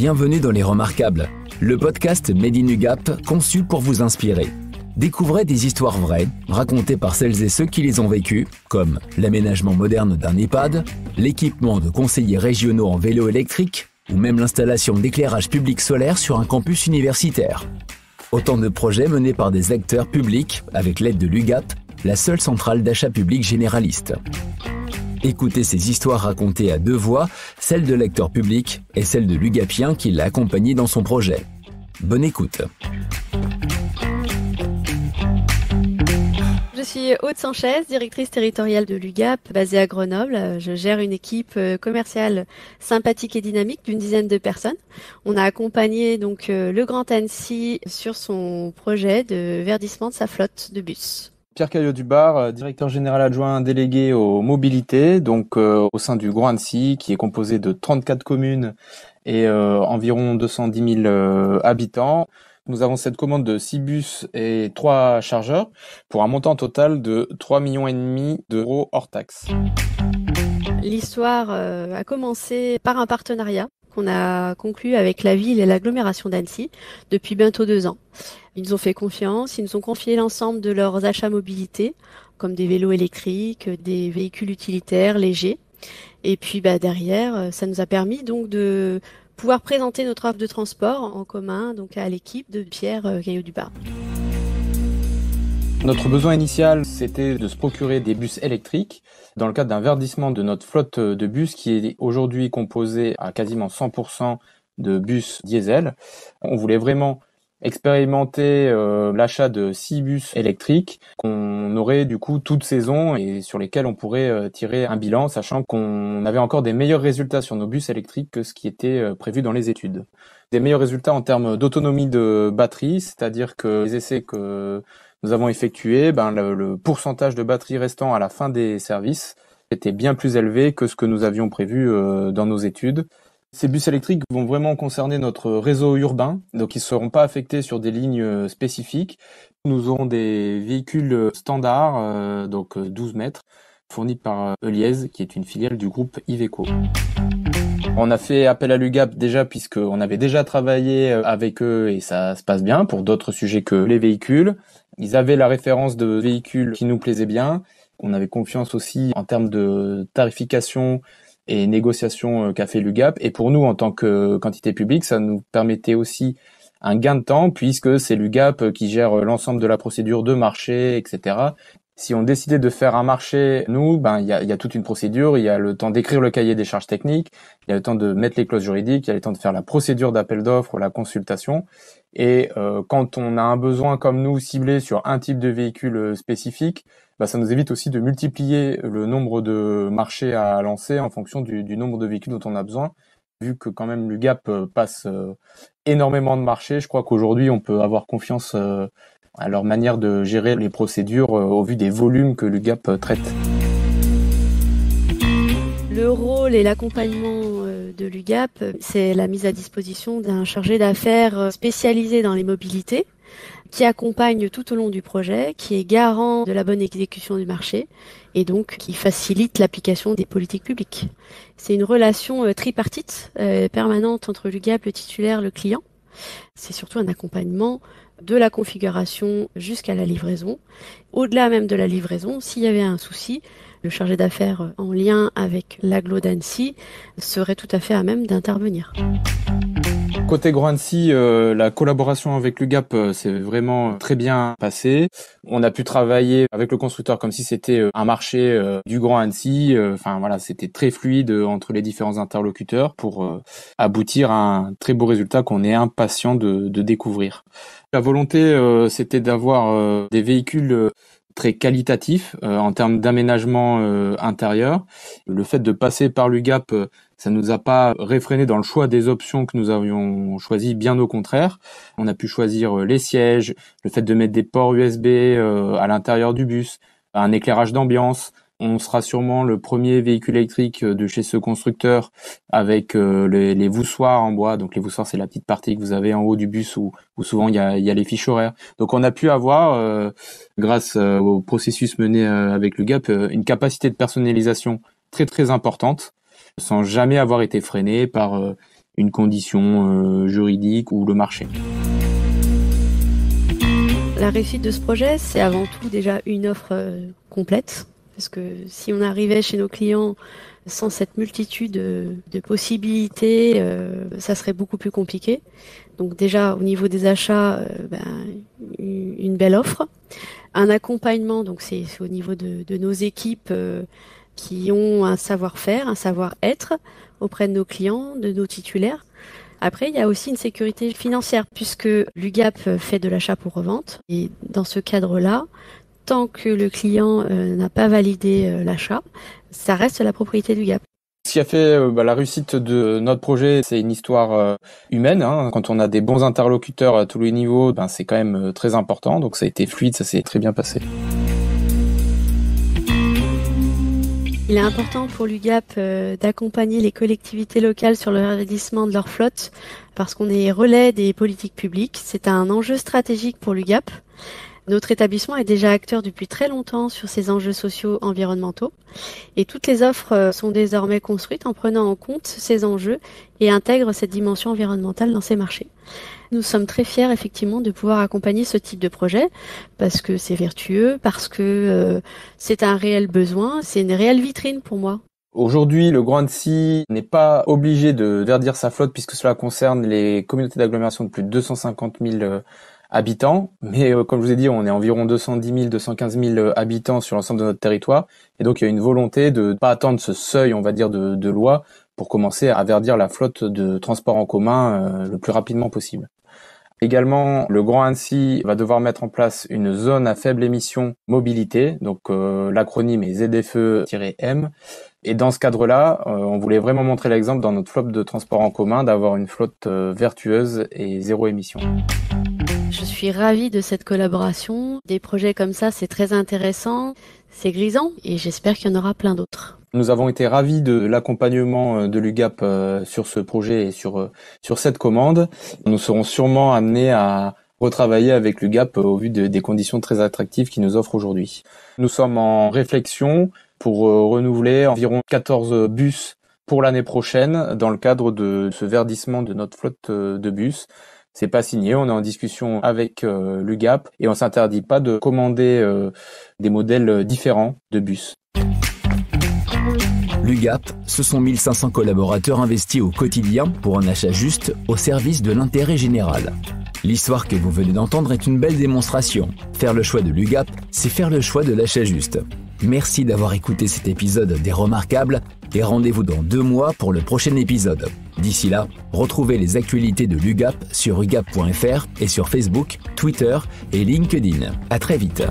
Bienvenue dans Les Remarquables, le podcast Made in UGAP conçu pour vous inspirer. Découvrez des histoires vraies, racontées par celles et ceux qui les ont vécues, comme l'aménagement moderne d'un EHPAD, l'équipement de conseillers régionaux en vélo électrique, ou même l'installation d'éclairage public solaire sur un campus universitaire. Autant de projets menés par des acteurs publics avec l'aide de l'UGAP, la seule centrale d'achat public généraliste. Écoutez ces histoires racontées à deux voix, celle de l'acteur public et celle de l'UGAPien qui l'a accompagné dans son projet. Bonne écoute. Je suis Aude Sanchez, directrice territoriale de l'UGAP, basée à Grenoble. Je gère une équipe commerciale sympathique et dynamique d'une dizaine de personnes. On a accompagné donc le Grand Annecy sur son projet de verdissement de sa flotte de bus. Pierre Caillot-Dubar, directeur général adjoint délégué aux mobilités, donc au sein du Grand Annecy, qui est composé de 34 communes et environ 210 000 habitants. Nous avons cette commande de 6 bus et 3 chargeurs pour un montant total de 3,5 millions d'euros hors taxes. L'histoire a commencé par un partenariat qu'on a conclu avec la ville et l'agglomération d'Annecy depuis bientôt 2 ans. Ils nous ont fait confiance, ils nous ont confié l'ensemble de leurs achats mobilité, comme des vélos électriques, des véhicules utilitaires légers. Et puis derrière, ça nous a permis donc de pouvoir présenter notre offre de transport en commun donc à l'équipe de Pierre Caillot-Dubar. Notre besoin initial, c'était de se procurer des bus électriques dans le cadre d'un verdissement de notre flotte de bus qui est aujourd'hui composée à quasiment 100% de bus diesel. On voulait vraiment expérimenter l'achat de 6 bus électriques qu'on aurait du coup toute saison et sur lesquels on pourrait tirer un bilan, sachant qu'on avait encore des meilleurs résultats sur nos bus électriques que ce qui était prévu dans les études. Des meilleurs résultats en termes d'autonomie de batterie, c'est-à-dire que les essais que nous avons effectués, le pourcentage de batterie restant à la fin des services était bien plus élevé que ce que nous avions prévu dans nos études. Ces bus électriques vont vraiment concerner notre réseau urbain, donc ils ne seront pas affectés sur des lignes spécifiques. Nous aurons des véhicules standards, donc 12 mètres, fournis par Eliez, qui est une filiale du groupe Iveco. On a fait appel à l'UGAP déjà puisqu'on avait déjà travaillé avec eux et ça se passe bien pour d'autres sujets que les véhicules. Ils avaient la référence de véhicules qui nous plaisaient bien. On avait confiance aussi en termes de tarification et négociations qu'a fait l'UGAP. Et pour nous, en tant que quantité publique, ça nous permettait aussi un gain de temps puisque c'est l'UGAP qui gère l'ensemble de la procédure de marché, etc. Si on décidait de faire un marché, nous, il y a toute une procédure. Il y a le temps d'écrire le cahier des charges techniques, il y a le temps de mettre les clauses juridiques, il y a le temps de faire la procédure d'appel d'offres, la consultation. Et quand on a un besoin comme nous ciblé sur un type de véhicule spécifique, ça nous évite aussi de multiplier le nombre de marchés à lancer en fonction du nombre de véhicules dont on a besoin. Vu que quand même l'UGAP passe énormément de marchés, je crois qu'aujourd'hui on peut avoir confiance à leur manière de gérer les procédures au vu des volumes que l'UGAP traite. Le rôle et l'accompagnement de l'UGAP, c'est la mise à disposition d'un chargé d'affaires spécialisé dans les mobilités, qui accompagne tout au long du projet, qui est garant de la bonne exécution du marché et donc qui facilite l'application des politiques publiques. C'est une relation tripartite permanente entre l'UGAP, le titulaire, le client. C'est surtout un accompagnement de la configuration jusqu'à la livraison. Au-delà même de la livraison, s'il y avait un souci, le chargé d'affaires en lien avec l'agglo d'Annecy serait tout à fait à même d'intervenir. Côté Grand Annecy, la collaboration avec l'UGAP s'est vraiment très bien passée. On a pu travailler avec le constructeur comme si c'était un marché du Grand Annecy. C'était très fluide entre les différents interlocuteurs pour aboutir à un très beau résultat qu'on est impatient de découvrir. La volonté, c'était d'avoir des véhicules très qualitatif en termes d'aménagement intérieur. Le fait de passer par l'UGAP, ça nous a pas réfréné dans le choix des options que nous avions choisies, bien au contraire. On a pu choisir les sièges, le fait de mettre des ports USB à l'intérieur du bus, un éclairage d'ambiance. On sera sûrement le premier véhicule électrique de chez ce constructeur avec les voussoirs en bois. Donc les voussoirs, c'est la petite partie que vous avez en haut du bus où souvent il y a les fiches horaires. Donc on a pu avoir, grâce au processus mené avec l'UGAP, une capacité de personnalisation très très importante, sans jamais avoir été freiné par une condition juridique ou le marché. La réussite de ce projet, c'est avant tout déjà une offre complète. Parce que si on arrivait chez nos clients sans cette multitude de possibilités, ça serait beaucoup plus compliqué. Donc déjà, au niveau des achats, une belle offre. Un accompagnement, donc c'est au niveau de nos équipes qui ont un savoir-faire, un savoir-être auprès de nos clients, de nos titulaires. Après, il y a aussi une sécurité financière puisque l'UGAP fait de l'achat pour revente. Et dans ce cadre-là, tant que le client n'a pas validé l'achat, ça reste la propriété du GAP. Ce qui a fait la réussite de notre projet, c'est une histoire humaine. Quand on a des bons interlocuteurs à tous les niveaux, c'est quand même très important. Donc ça a été fluide, ça s'est très bien passé. Il est important pour l'UGAP d'accompagner les collectivités locales sur le verdissement de leur flotte parce qu'on est relais des politiques publiques. C'est un enjeu stratégique pour l'UGAP. Notre établissement est déjà acteur depuis très longtemps sur ces enjeux sociaux environnementaux et toutes les offres sont désormais construites en prenant en compte ces enjeux et intègrent cette dimension environnementale dans ces marchés. Nous sommes très fiers effectivement de pouvoir accompagner ce type de projet parce que c'est vertueux, parce que c'est un réel besoin, c'est une réelle vitrine pour moi. Aujourd'hui, le Grand Annecy n'est pas obligé de verdir sa flotte puisque cela concerne les communautés d'agglomération de plus de 250 000 habitants, mais comme je vous ai dit, on est environ 210 000, 215 000 habitants sur l'ensemble de notre territoire, et donc il y a une volonté de ne pas attendre ce seuil, on va dire, de loi pour commencer à verdir la flotte de transport en commun le plus rapidement possible. Également, le Grand Annecy va devoir mettre en place une zone à faible émission mobilité, donc l'acronyme est ZFE-M. Et dans ce cadre-là, on voulait vraiment montrer l'exemple dans notre flotte de transport en commun d'avoir une flotte vertueuse et zéro émission. Je suis ravie de cette collaboration. Des projets comme ça, c'est très intéressant, c'est grisant et j'espère qu'il y en aura plein d'autres. Nous avons été ravis de l'accompagnement de l'UGAP sur ce projet et sur cette commande. Nous serons sûrement amenés à retravailler avec l'UGAP au vu des conditions très attractives qu'il nous offre aujourd'hui. Nous sommes en réflexion pour renouveler environ 14 bus pour l'année prochaine dans le cadre de ce verdissement de notre flotte de bus. C'est pas signé, on est en discussion avec l'UGAP et on s'interdit pas de commander des modèles différents de bus. L'UGAP, ce sont 1500 collaborateurs investis au quotidien pour un achat juste au service de l'intérêt général. L'histoire que vous venez d'entendre est une belle démonstration. Faire le choix de l'UGAP, c'est faire le choix de l'achat juste. Merci d'avoir écouté cet épisode des Remarquables et rendez-vous dans 2 mois pour le prochain épisode. D'ici là, retrouvez les actualités de l'UGAP sur ugap.fr et sur Facebook, Twitter et LinkedIn. À très vite.